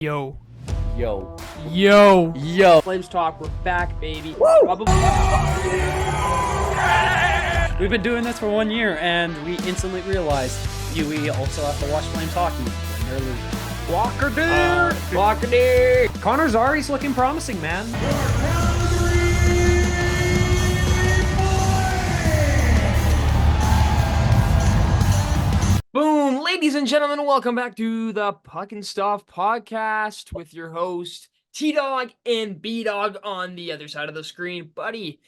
Yo. Yo. Yo. Yo. Flames Talk, we're back, baby. Woo! Probably. We've been doing this for 1 year, and we instantly realized we also have to watch Flames hockey when they're losing. Walker dude! Walker dude! Connor's already looking promising, man. Boom! Ladies and gentlemen, welcome back to the Puck and Stuff podcast with your host, T-Dog and B-Dog on the other side of the screen. Buddy,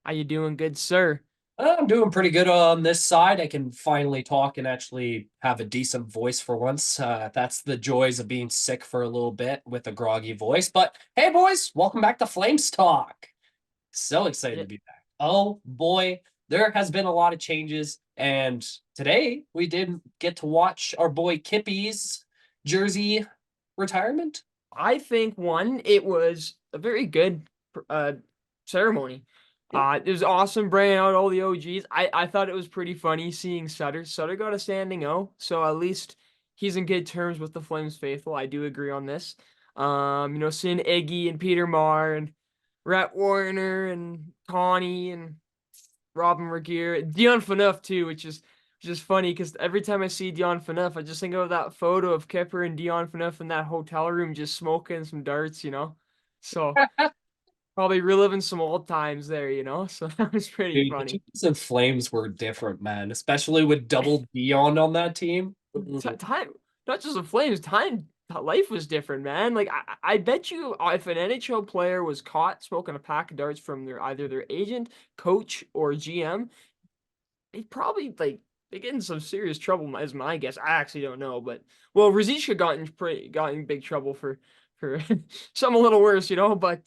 how you doing, good sir? I'm doing pretty good on this side. I can finally talk and actually have a decent voice for once. That's the joys of being sick for a little bit with a groggy voice. But hey, boys, welcome back to Flames Talk. So excited to be back. Oh boy, there has been a lot of changes. And today we did get to watch our boy Kippy's jersey retirement. I think, it was a very good ceremony. It was awesome bringing out all the OGs. I thought it was pretty funny seeing Sutter. Sutter got a standing O, so at least he's in good terms with the Flames faithful. I do agree on this. Seeing Iggy and Peter Marr and Rhett Warner and Connie and Robin Regier, Dion Phaneuf too, which is just funny because every time I see Dion Phaneuf, I just think of that photo of Kipper and Dion Phaneuf in that hotel room just smoking some darts, So probably reliving some old times there. So that was pretty Dude, the funny. 2000 Flames were different, man, especially with double Dion on that team. Time, not just the Flames, life was different, man. Like I bet you if an NHL player was caught smoking a pack of darts from either their agent, coach, or GM, they probably they get in some serious trouble, as my guess. I actually don't know, but Ruzicka got in big trouble for something a little worse, But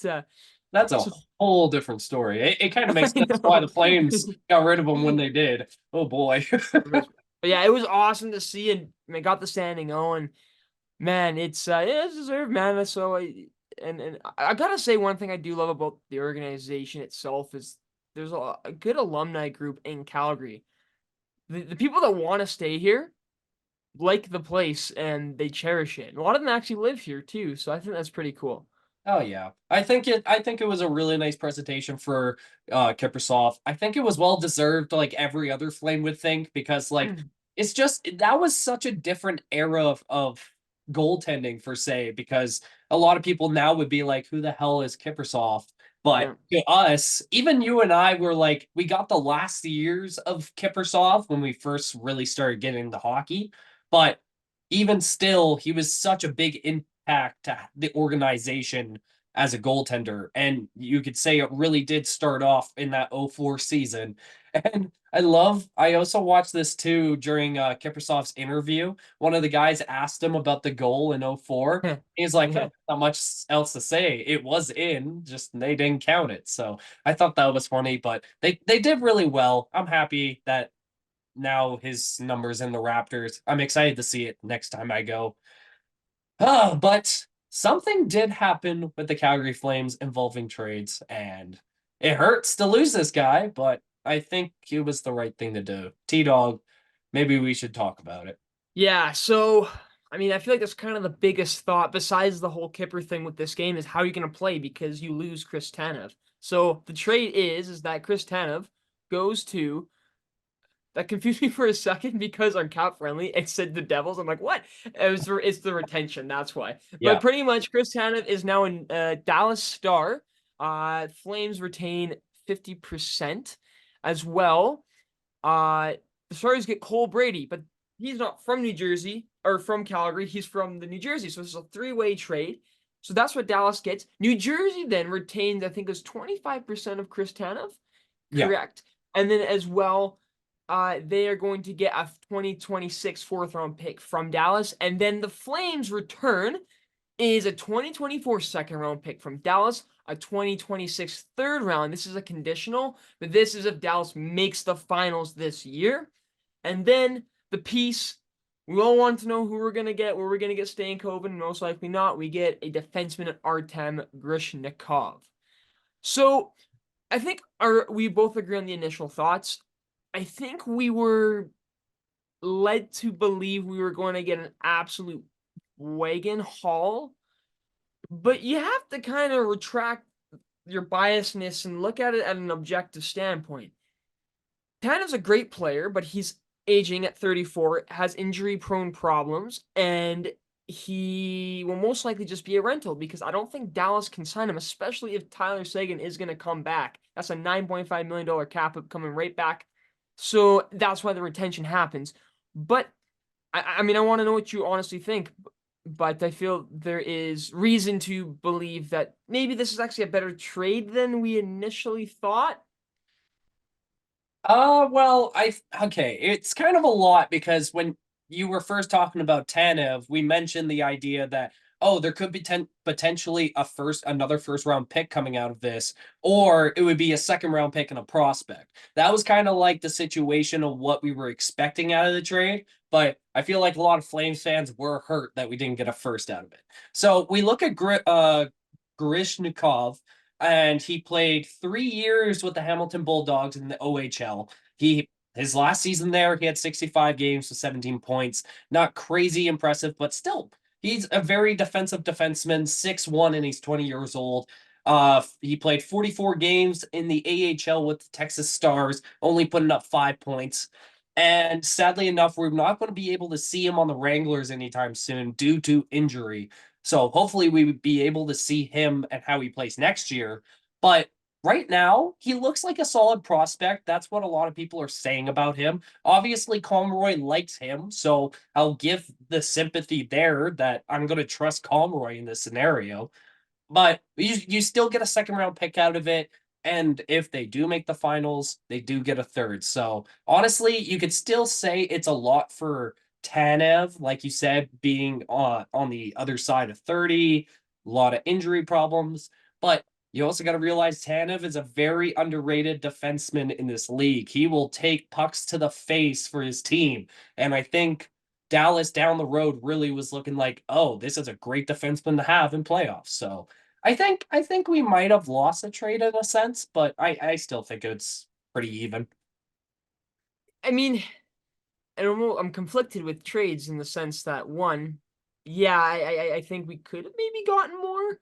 That's a so, whole different story. It kind of makes I sense why know. the Flames got rid of him when they did. Oh boy. But yeah, it was awesome to see, and I got the standing O, and man, it's deserved, man. And I gotta say, one thing I do love about the organization itself is there's a good alumni group in Calgary. The people that want to stay here like the place and they cherish it. And a lot of them actually live here too, so I think that's pretty cool. Oh yeah. I think it was a really nice presentation for Kiprusoff. I think it was well deserved like every other Flame would think because like it's just that was such a different era of goaltending for say because a lot of people now would be like who the hell is Kiprusoff? But Yeah. to us, even you and I were like we got the last years of Kiprusoff when we first really started getting the hockey, but even still he was such a big impact to the organization as a goaltender. And you could say it really did start off in that '04 season. And I also watched this too during Kiprusoff's interview. One of the guys asked him about the goal in '04. He's like, Yeah. not much else to say. It was in, just they didn't count it. So I thought that was funny, but they did really well. I'm happy that now his numbers in the Raptors. I'm excited to see it next time I go. But something did happen with the Calgary Flames involving trades, and it hurts to lose this guy, but I think it was the right thing to do. T-Dog, maybe we should talk about it. Yeah, so I mean, I feel like that's kind of the biggest thought besides the whole Kipper thing with this game is how you're gonna play because you lose Chris Tanev. So the trade is that Chris Tanev goes to that confused me for a second because on Cap Friendly it said the Devils. I'm like, what? It's the retention. That's why. But Yeah. pretty much, Chris Tanev is now in Dallas Star. Flames retain 50% as well. The Stars get Cole Brady, but he's not from New Jersey or from Calgary. He's from the New Jersey, so this is a three-way trade. So that's what Dallas gets. New Jersey then retains, I think, it was 25% of Chris Tanev, Yeah. correct? And then as well, they are going to get a 2026 fourth round pick from Dallas. And then the Flames return is a 2024 second round pick from Dallas, a 2026 third round. This is a conditional, but this is if Dallas makes the finals this year. And then the piece we all want to know who we're going to get, where we're going to get Stankoven, and most likely not. We get a defenseman, Artem Grishnikov. So I think we both agree on the initial thoughts. I think we were led to believe we were going to get an absolute wagon haul But you have to kind of retract your biasness and look at it at an objective standpoint. Tanev's a great player, but he's aging at 34, has injury-prone problems, and he will most likely just be a rental because I don't think Dallas can sign him, especially if Tyler Seguin is going to come back. That's a $9.5 million cap coming right back. So that's why the retention happens. But I mean, I want to know what you honestly think, but I feel there is reason to believe that maybe this is actually a better trade than we initially thought. Well, okay, it's kind of a lot because when you were first talking about Tanev, we mentioned the idea that oh, there could be potentially another first round pick coming out of this, or it would be a second round pick and a prospect. That was kind of like the situation of what we were expecting out of the trade, but I feel like a lot of Flames fans were hurt that we didn't get a first out of it. So we look at Grishnikov, and he played 3 years with the Hamilton Bulldogs in the OHL. His last season there, he had 65 games with 17 points. Not crazy impressive, but still, he's a very defensive defenseman, 6'1", and he's 20 years old. He played 44 games in the AHL with the Texas Stars, only putting up 5 points. And sadly enough, we're not going to be able to see him on the Wranglers anytime soon due to injury. So hopefully we would be able to see him and how he plays next year. But right now, he looks like a solid prospect. That's what a lot of people are saying about him. Obviously, Conroy likes him, so I'll give the sympathy there that I'm going to trust Conroy in this scenario. But you still get a second round pick out of it. And if they do make the finals, they do get a third. So honestly, you could still say it's a lot for Tanev, like you said, being on the other side of 30, a lot of injury problems. But you also got to realize Tanev is a very underrated defenseman in this league. He will take pucks to the face for his team. And I think Dallas down the road really was looking like, oh, this is a great defenseman to have in playoffs. So I think we might have lost a trade in a sense, but I still think it's pretty even. I mean, I'm conflicted with trades in the sense that one, yeah, I think we could have maybe gotten more,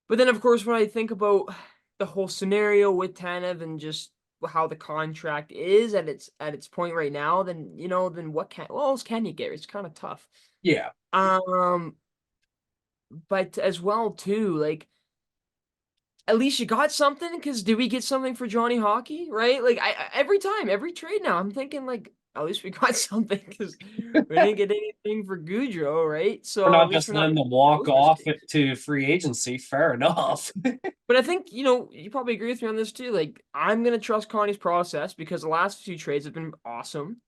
but then of course when I think about the whole scenario with Tanev and just how the contract is at its point right now, then then what else can you get? It's kind of tough. Yeah. Um, but as well too, like at least you got something because did we get something for Johnny Hockey? Right? Like every time, every trade now, I'm thinking like at least we got something because we didn't get anything for Goudreau, right? We're So at not least just we're not letting them making walk those off mistakes. to free agency. Fair enough. But I think, you probably agree with me on this too. Like, I'm gonna trust Connie's process because the last few trades have been awesome.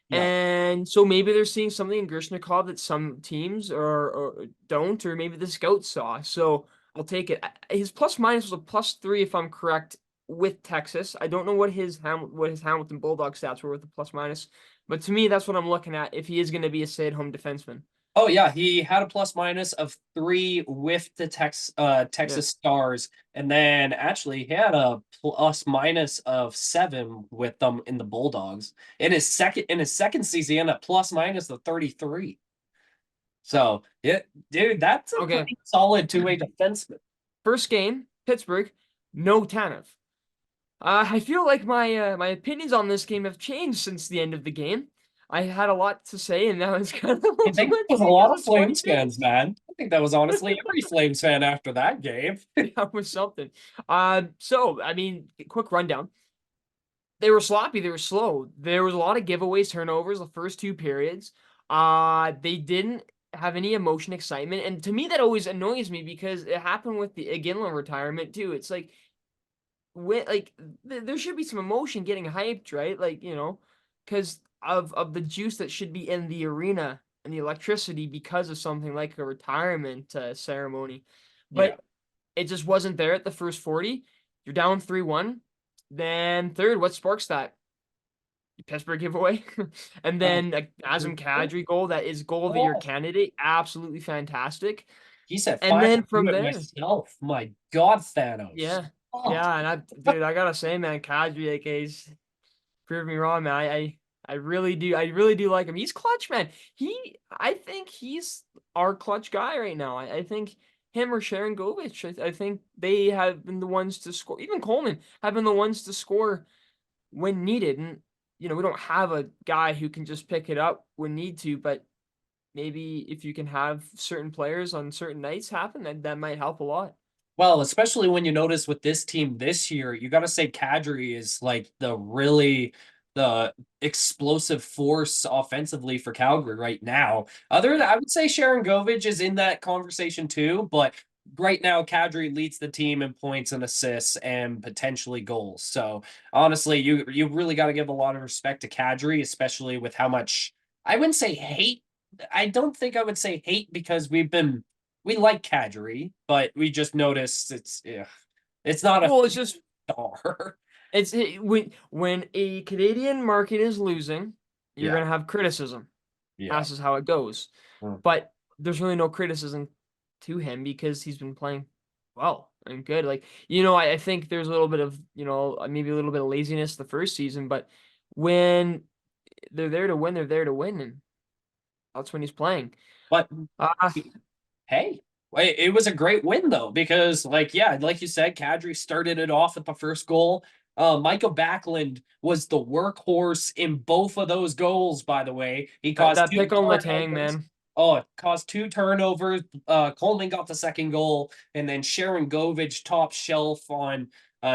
Yeah. And so maybe they're seeing something in Grishnikov that some teams or don't, or maybe the scouts saw. So I'll take it. His plus minus was a +3, if I'm correct, with Texas. I don't know what his Hamilton Bulldog stats were with the plus minus, but to me, that's what I'm looking at if he is going to be a stay-at-home defenseman. Oh yeah, he had a plus minus of 3 with the Yeah. Texas Stars, and then actually he had a plus minus of 7 with them in the Bulldogs. In his second season, he had a plus minus of 33. So yeah, dude, that's a Okay. pretty solid two-way defenseman. First game, Pittsburgh, no Tanev. I feel like my opinions on this game have changed since the end of the game. I had a lot to say, and now it's kind of I also think went that was a because lot of it's one Flames game. fans, man. I think that was honestly every Flames fan after that game. That was something. So I mean, quick rundown. They were sloppy. They were slow. There was a lot of giveaways, turnovers the first two periods. They didn't have any emotion, excitement, and to me that always annoys me because it happened with the Iginla retirement too. It's like like there should be some emotion getting hyped, right? Like, because of the juice that should be in the arena and the electricity because of something like a retirement ceremony. Yeah. But it just wasn't there at the first 40. You're down 3-1. Then third, what sparks that? Pittsburgh giveaway. And Uh, then a Nazem Kadri goal that is goal of the year oh, candidate. Absolutely fantastic. he said And five. I then do from it there, myself. My God, Thanos. yeah. Oh, Yeah, and dude, I gotta say, man, Kadri, like, he's prove me wrong, man. I really do like him. He's clutch, man. I think he's our clutch guy right now. I think him or Sharon Govich. I think they have been the ones to score. Even Coleman have been the ones to score when needed. And we don't have a guy who can just pick it up when need to, but maybe if you can have certain players on certain nights happen, that might help a lot. Well, especially when you notice with this team this year, you got to say Kadri is like the explosive force offensively for Calgary right now. Other than I would say Sharon Govich is in that conversation too, but right now Kadri leads the team in points and assists and potentially goals. So honestly, you really got to give a lot of respect to Kadri, especially with how much I wouldn't say hate. I don't think I would say hate because we like Kadri, but we just noticed it's not a Well, it's just star. when a Canadian market is losing, you're Yeah. gonna have criticism. Yeah. That's just how it goes. Mm. But there's really no criticism to him because he's been playing well and good. Like, I think there's a little bit of, maybe a little bit of laziness the first season, but when they're there to win, they're there to win, and that's when he's playing. But Uh, hey, it was a great win though, because yeah, like you said, Kadri started it off at the first goal. Michael Backlund was the workhorse in both of those goals, by the way. He that, caused that two pick on Letang, turnovers. man. Oh, it caused two turnovers. Coleman got the second goal, and then Sharon Govich top shelf on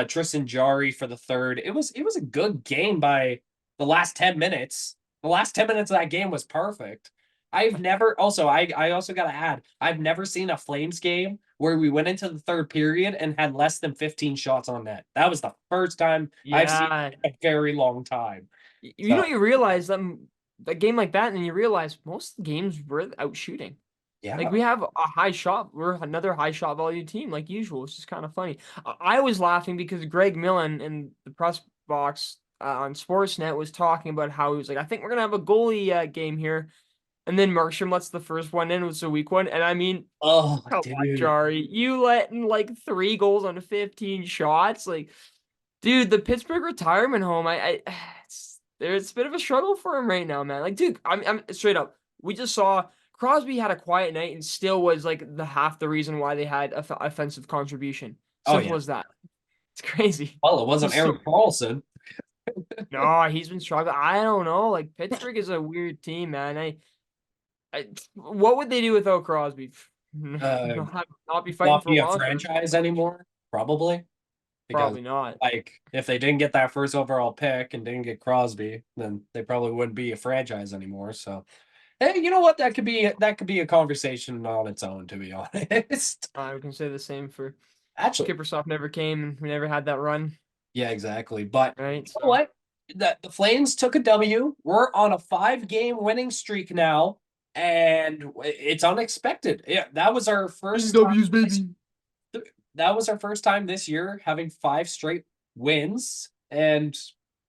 Tristan Jari for the third. It was a good game by the last 10 minutes. The last 10 minutes of that game was perfect. I've never also I also gotta add, I've never seen a Flames game where we went into the third period and had less than 15 shots on net. That was the first time I've seen Yeah. it in a very long time. You So realize that game like that, and you realize most games we're out shooting. Like yeah. we have a high shot, we're another high shot value team, like usual. It's just kind of funny. I was laughing because Greg Millen in the press box on Sportsnet was talking about how he was like, I think we're gonna have a goalie game here, and then Markstrom lets the first one in. It was a weak one, and I mean, Oh, come on, dude. Jari, you letting like 3 goals on 15 shots, like. Dude, the Pittsburgh retirement home, it's a bit of a struggle for him right now, man. Like, dude, I'm straight up. We just saw Crosby had a quiet night and still was like the half the reason why they had a offensive contribution. Oh Simple yeah. as that. It's crazy. Well, it wasn't He's so Eric Carlson. no, he's been struggling. I don't know. Like Pittsburgh is a weird team, man. What would they do without Crosby? Uh Not be fighting not for a be a wild card. franchise anymore, probably. Because Probably not. if they didn't get that first overall pick and didn't get Crosby, then they probably wouldn't be a franchise anymore. So hey, you know what? That could be a conversation on its own, to be honest. I can say the same for Actually, Kiprusoff never came and we never had that run, yeah, exactly. But right? you know So what? The Flames took a W. We're on a 5-game winning streak now, and it's unexpected. Yeah, that was our Big first time. W's, baby. That was our first time this year having 5 straight wins, and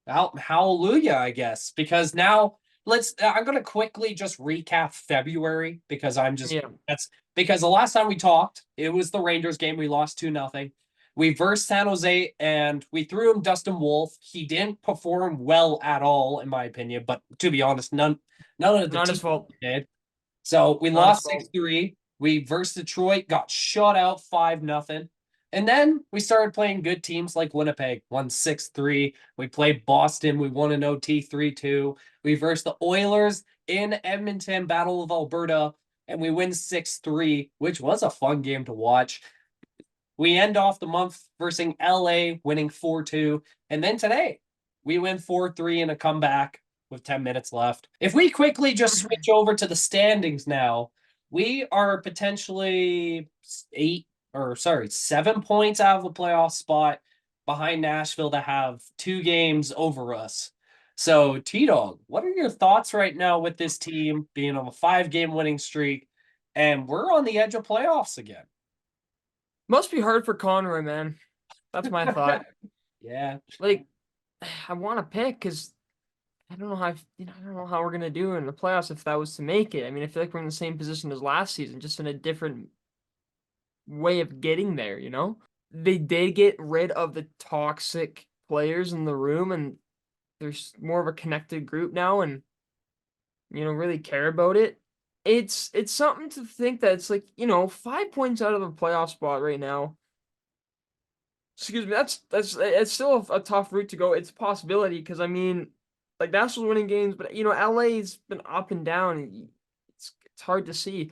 hallelujah, I guess. Because now I'm gonna quickly just recap February because Yeah. that's because the last time we talked, it was the Rangers game. We lost 2-0. We versed San Jose and we threw him Dustin Wolf. He didn't perform well at all, in my opinion. But to be honest, none of the Not team his fault. did. So we Not his lost fault. 6-3. We versed Detroit, got shut out 5-0. And then we started playing good teams like Winnipeg, won 6-3. We played Boston, we won an OT 3-2. We versed the Oilers in Edmonton, Battle of Alberta, and we win 6-3, which was a fun game to watch. We end off the month versus LA, winning 4-2. And then today, we win 4-3 in a comeback with 10 minutes left. If we quickly just switch over to the standings now, we are potentially 7 points out of the playoff spot behind Nashville that have 2 games over us. So, T Dog, what are your thoughts right now with this team being on a 5-game winning streak? And we're on the edge of playoffs again. Must be hard for Conroy, man. That's my thought. Yeah. Like, I want to pick because I don't know how I don't know how we're gonna do in the playoffs if that was to make it. I mean, I feel like we're in the same position as last season, just in a different way of getting there. They did get rid of the toxic players in the room, and there's more of a connected group now, and really care about it. it's something to think that it's like, 5 points out of a playoff spot right now. Excuse me, that's it's still a tough route to go. It's a possibility because I mean, like Nationals winning games, but LA's been up and down. And it's hard to see.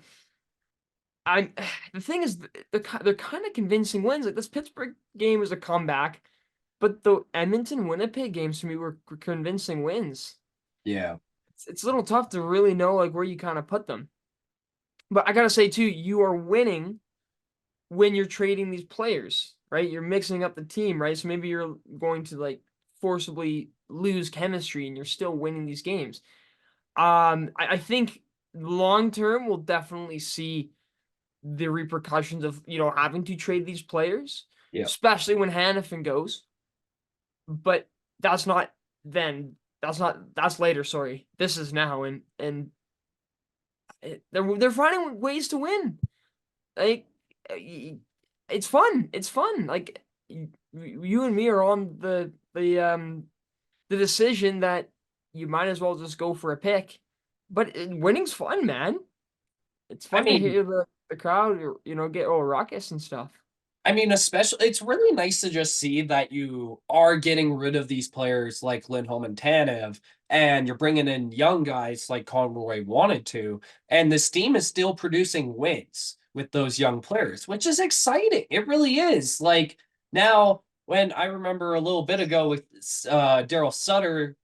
I the thing is they're kind of convincing wins. Like this Pittsburgh game was a comeback, but the Edmonton Winnipeg games to me were convincing wins. Yeah. It's a little tough to really know like where you kind of put them. But I gotta say too, you are winning when you're trading these players, right? You're mixing up the team, right? So maybe you're going to like forcibly lose chemistry and you're still winning these games. I think long term we'll definitely see the repercussions of having to trade these players, Yeah. especially when Hannafin goes. But that's not then. That's later. Sorry, this is now, and they're finding ways to win. Like it's fun. It's fun. Like you and me are on the decision that you might as well just go for a pick. But winning's fun, man. It's I fun to mean, hear the crowd, get all ruckus and stuff. especially it's really nice to just see that you are getting rid of these players like Lindholm and Tanev, and you're bringing in young guys like Conroy wanted to, and this team is still producing wins with those young players, which is exciting. It really is. Like now, when I remember a little bit ago with Daryl Sutter,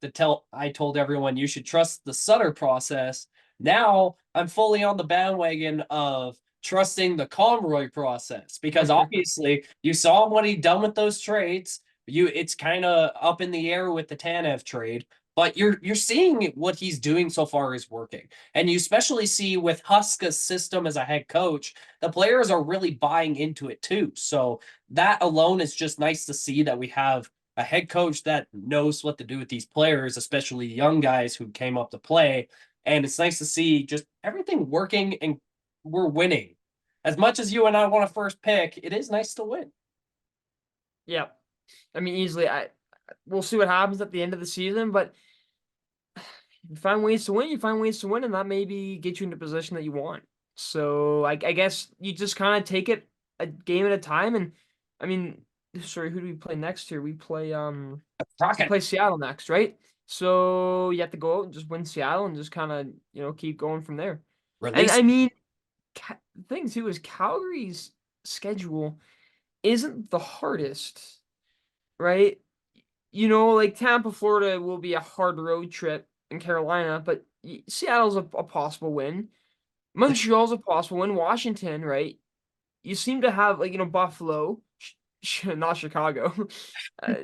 I told everyone you should trust the Sutter process. Now I'm fully on the bandwagon of trusting the Conroy process because obviously you saw what he done with those trades. It's kind of up in the air with the Tanev trade, but you're seeing what he's doing so far is working. And you especially see with Huska's system as a head coach, the players are really buying into it too. So that alone is just nice to see that we have a head coach that knows what to do with these players, especially young guys who came up to play. And it's nice to see just everything working and we're winning. As much as you and I want a first pick, it is nice to win. Yeah. I mean, easily. We'll see what happens at the end of the season, but you find ways to win. You find ways to win, and that maybe get you in the position that you want. So I guess you just kind of take it a game at a time. And I mean, sorry, who do we play next here? We Rocket play Seattle next, right? So you have to go out and just win Seattle and just kind of keep going from there. And release. I mean, the thing too is Calgary's schedule isn't the hardest, right? Like Tampa, Florida will be a hard road trip in Carolina, but Seattle's a possible win. Montreal's a possible win. Washington, right? You seem to have like Buffalo, not Chicago. Uh,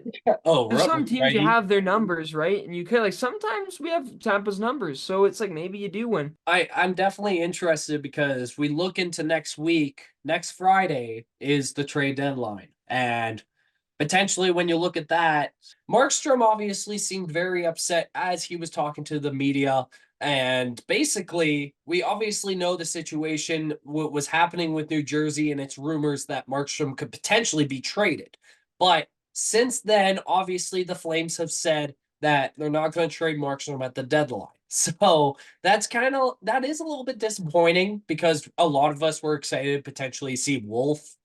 Oh, there's some teams you righty. have their numbers, right? And you could like sometimes we have Tampa's numbers, so it's like maybe you do win. I'm definitely interested because we look into next week. Next Friday is the trade deadline. And potentially when you look at that, Markstrom obviously seemed very upset as he was talking to the media. And basically, we obviously know the situation, what was happening with New Jersey, and it's rumors that Markstrom could potentially be traded. But since then, obviously, the Flames have said that they're not going to trade Markstrom at the deadline. So that is a little bit disappointing because a lot of us were excited to potentially see Wolf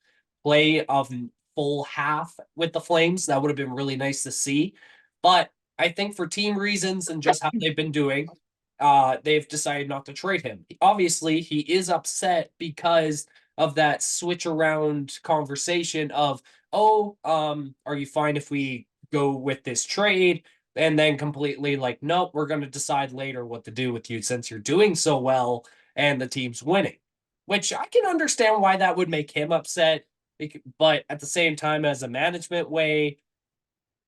play of full half with the Flames. That would have been really nice to see. But I think for team reasons and just how they've been doing, they've decided not to trade him. Obviously, he is upset because of that switch around conversation of, oh, are you fine if we go with this trade? And then completely like, nope, we're going to decide later what to do with you since you're doing so well and the team's winning. Which I can understand why that would make him upset, but at the same time, as a management way,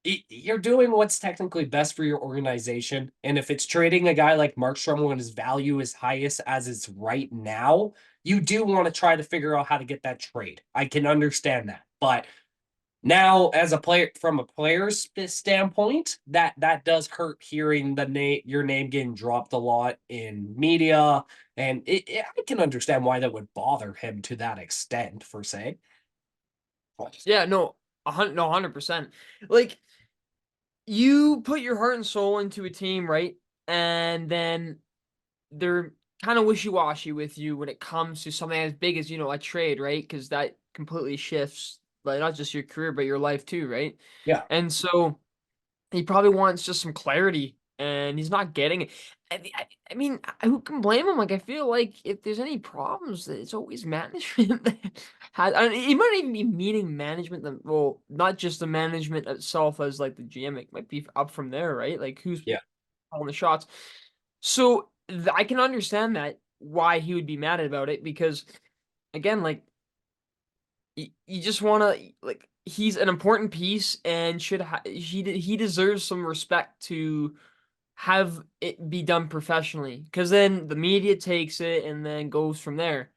you're doing what's technically best for your organization. And if it's trading a guy like Markstrom when his value is highest as it's right now, you do want to try to figure out how to get that trade. I can understand that. But now, as a player, from a player's standpoint, that does hurt hearing your name getting dropped a lot in media, and I can understand why that would bother him to that extent, per se. Yeah, no, 100%. Like you put your heart and soul into a team, right? And then they're kind of wishy-washy with you when it comes to something as big as, a trade, right? Because that completely shifts, like, not just your career, but your life too, right? Yeah. And so he probably wants just some clarity, and he's not getting it. I mean, who can blame him? Like, I feel like if there's any problems, it's always management that has. It might not even be meaning management. Well, not just the management itself as like the GM. It might be up from there, right? Like, who's Yeah. calling the shots? So I can understand that why he would be mad about it because, again, like you just want to like he's an important piece and he deserves some respect to have it be done professionally because then the media takes it and then goes from there.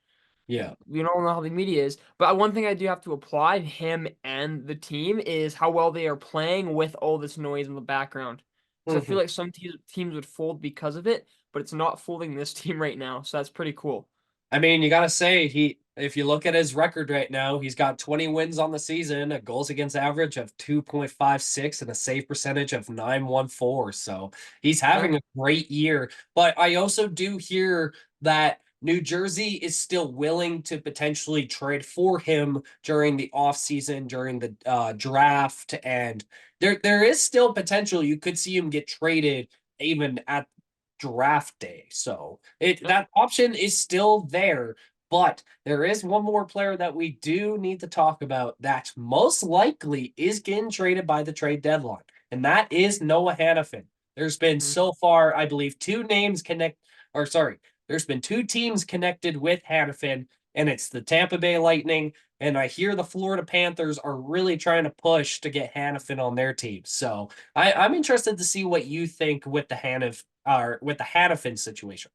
Yeah. We don't know how the media is, but one thing I do have to apply to him and the team is how well they are playing with all this noise in the background. Because I feel Mhm. like some teams would fold because of it, but it's not folding this team right now, so that's pretty cool. I mean, you gotta say if you look at his record right now, he's got 20 wins on the season, a goals against average of 2.56 and a save percentage of 914. So he's Yeah. having a great year. But I also do hear that New Jersey is still willing to potentially trade for him during the offseason, during the draft, and there is still potential. You could see him get traded even at draft day. So Yep. that option is still there, but there is one more player that we do need to talk about that most likely is getting traded by the trade deadline, and that is Noah Hannafin. There's been Mhm. so far, I believe, two names connect, or sorry, there's been two teams connected with Hannafin, and it's the Tampa Bay Lightning. And I hear the Florida Panthers are really trying to push to get Hannafin on their team. So I'm interested to see what you think with the Hannafin situation.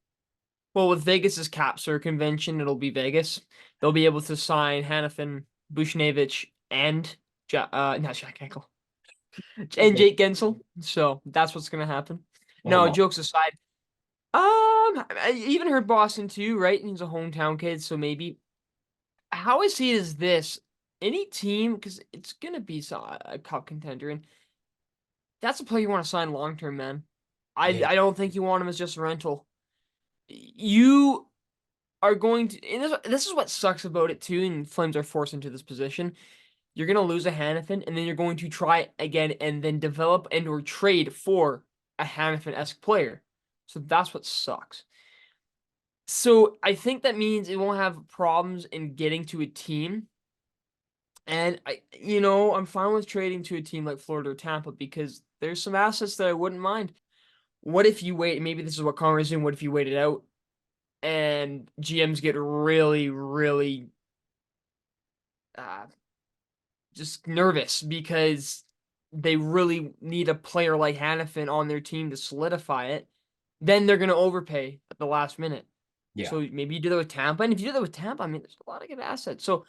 Well, with Vegas's cap circumvention, it'll be Vegas. They'll be able to sign Hanifin, Bushnevich, and not Jack Eichel and Okay. Jake Gensel. So that's what's gonna happen. Oh No, my. jokes aside. I even heard Boston too, right? He's a hometown kid, so maybe. How I see it is this: any team, because it's gonna be a cup contender, and that's a player you want to sign long term, man. Yeah. I don't think you want him as just a rental. You are going to, and this is what sucks about it too, and Flames are forced into this position. You're gonna lose a Hannafin, and then you're going to try again, and then develop and or trade for a Hannafin-esque player. So that's what sucks. So I think that means it won't have problems in getting to a team. And I'm fine with trading to a team like Florida or Tampa because there's some assets that I wouldn't mind. What if you wait? Maybe this is what Conroy's doing. What if you wait it out and GMs get really, really uh, just nervous because they really need a player like Hannafin on their team to solidify it? Then they're gonna overpay at the last minute. Yeah. So maybe you do that with Tampa, and if you do that with Tampa, I mean, there's a lot of good assets. So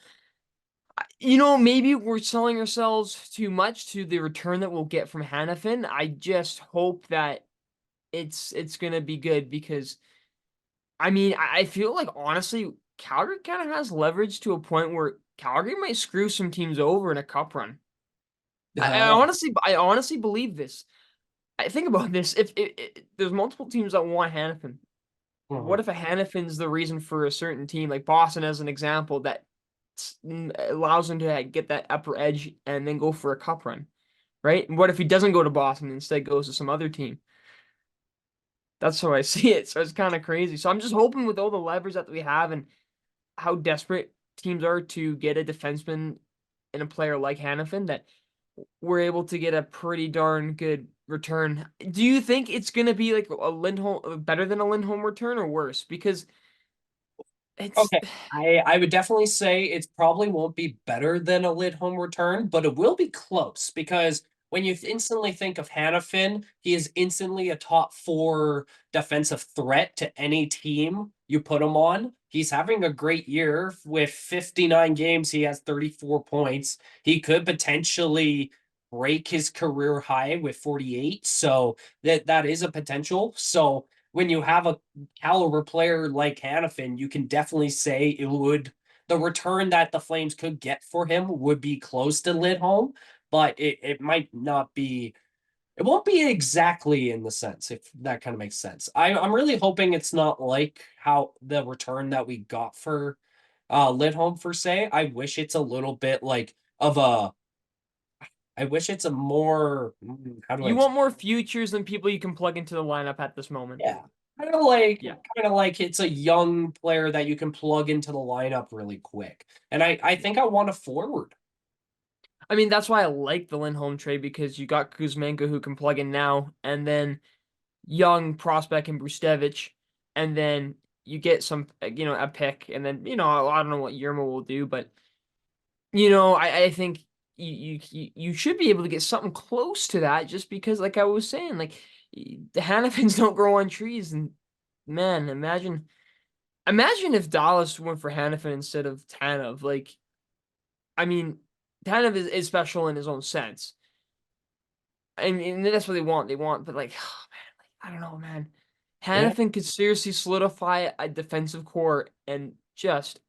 maybe we're selling ourselves too much to the return that we'll get from Hannafin. I just hope that it's gonna be good because I mean I feel like honestly Calgary kind of has leverage to a point where Calgary might screw some teams over in a cup run. I honestly believe this. I think about this. If there's multiple teams that want Hannafin, Mhm. what if a Hannafin's the reason for a certain team, like Boston as an example, that allows him to get that upper edge and then go for a cup run, right? And what if he doesn't go to Boston and instead goes to some other team? That's how I see it. So it's kind of crazy. So I'm just hoping with all the levers that we have and how desperate teams are to get a defenseman and a player like Hannafin that we're able to get a pretty darn good return. Do you think it's gonna be like a Lindholm better than a Lindholm return or worse? Because it's Okay. I would definitely say it probably won't be better than a Lidholm return, but it will be close because when you instantly think of Hannafin, he is instantly a top four defensive threat to any team you put him on. He's having a great year with 59 games. He has 34 points. He could potentially break his career high with 48. So that is a potential. So when you have a caliber player like Hannafin, you can definitely say the return that the Flames could get for him would be close to Lidholm, but it might not be It won't be exactly in the sense, if that kind of makes sense. I'm really hoping it's not like how the return that we got for Lidholm for say. I wish it's a little bit like of a I wish it's a more how do I You want more futures than people you can plug into the lineup at this moment. yeah. Yeah. Kind of like it's a young player that you can plug into the lineup really quick. And I think I want a forward. I mean, that's why I like the Lindholm trade because you got Kuzmenko who can plug in now, and then young prospect in Brustevich, and then you get some, a pick, and then, I don't know what Yermo will do, but, I think you should be able to get something close to that just because, like I was saying, like, the Hannafins don't grow on trees, and man, imagine if Dallas went for Hannafin instead of Tanev. Like, I mean, Tanev is special in his own sense. And that's what they want. They want, but like, oh, man, like, I don't know, man. Yeah. Hannafin could seriously solidify a defensive core and just,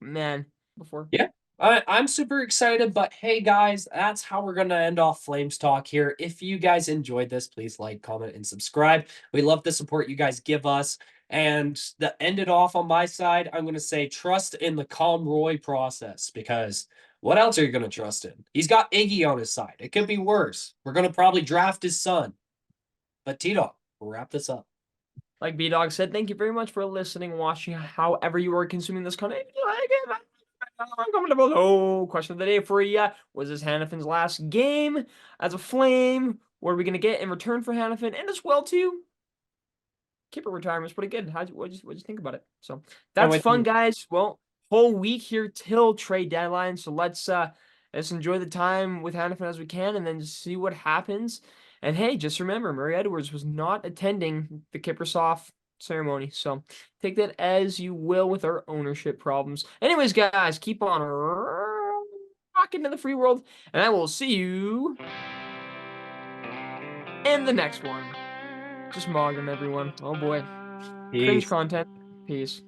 man, before. Yeah, I'm super excited. But hey, guys, that's how we're going to end off Flames Talk here. If you guys enjoyed this, please like, comment, and subscribe. We love the support you guys give us. And to end it off on my side, I'm going to say trust in the Conroy process because what else are you going to trust in? He's got Iggy on his side. It could be worse. We're going to probably draft his son. But T-Dog, we'll wrap this up. Like B Dog said, thank you very much for listening, watching, however you are consuming this content. If you like it, uncomfortable. Oh, question of the day for you. Was this Hannafin's last game as a Flame? What are we gonna get in return for Hannafin? And as well too, Kipper retirement's pretty good. What'd you think about it? So Can't that's wait fun, to guys. Well, whole week here till trade deadline. So let's enjoy the time with Hannafin as we can, and then just see what happens. And hey, just remember, Murray Edwards was not attending the Kiprusoff ceremony. So take that as you will with our ownership problems. Anyways, guys, keep on rocking to the free world, and I will see you in the next one. Just mog them, everyone. Oh boy. Cringe peace. content. Peace.